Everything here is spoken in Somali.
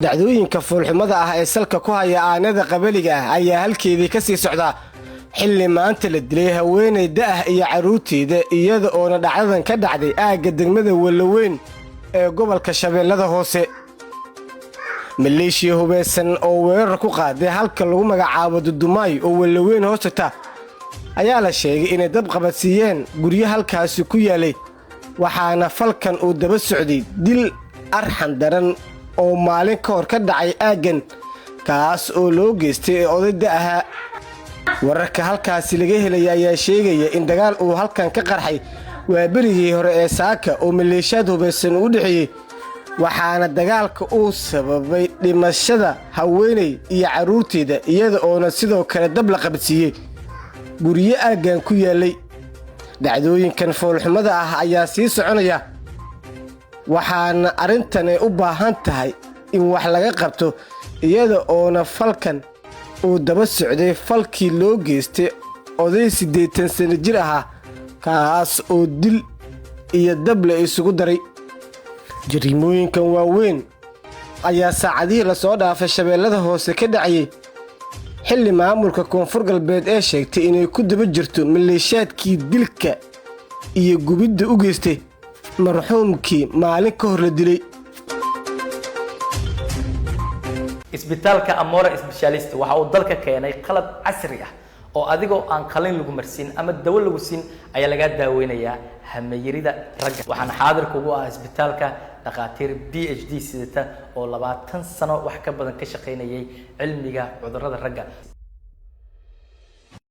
dhacdooyinka foolxumada ah ee salka ku haya aanada qabaliga ah ayaa halkeedii ka sii socda xilli maanta la dilay haweeney da'ah iyo caruurteeda iyada oo dhacdadan ka dhacday aagga degmada Walaweyn ee gobolka Shabeellada Hoose. maleeshiya hubeysan oo weerar ku qaaday halka lagu magacaabo Dudumaay oo Walaweyn hoostata ayaa la sheegay inay dab qabadsiiyeen guryo halkaasi ku yaalay, waxaana falkan uu daba socday dil arxan daran oo maalin ka hor ka dhacay aaggan kaas oo loo geystay odayda ahaa. wararka halkaasi laga helay ayaa sheegaya in dagaal uu halkan ka qarxay waa berigii hore ee saaka oo maleeshiyad hubeysan u dhaxeeyay, waxaana dagaalka uu sababay dhimashada haweeney iyo caruurteeda iyada oo sidoo kale dab la qabadsiiyay guryo aaggan ku yaalay. dhacdooyinkan foolxumada ah ayaa sii soconaya, waxaana arrintan u baahan tahay in wax laga qabto iyada oo falkan uu daba socday falkii loo geystay oday 80 sano jir ah kaas oo dil iyo dab la isugu daray. jariimooyinkan waaweyn ayaa saacadihii la soo dhaafay Shabeellada Hoose ka dhacay xilli maamulka Koonfur Galbeed ee sheegtay inay ku daba jirto maleeshiyadkii dilka iyo gubidda u geystay marxuumkii maalin ka hor la dilay. isbitaalka Amora Specialist waxa uu dalka keenay qalab casri ah oo adigoo aan qalin lagu marsin ama dawo lagu siin ayaa laga daaweynayaa hameeyirida ragga. waxaan xaadir kugu ah isbitaalka dhaqaatiir PhD sidata oo 20 sano wax ka badan ka shaqeynayay cilmiga cudurrada ragga.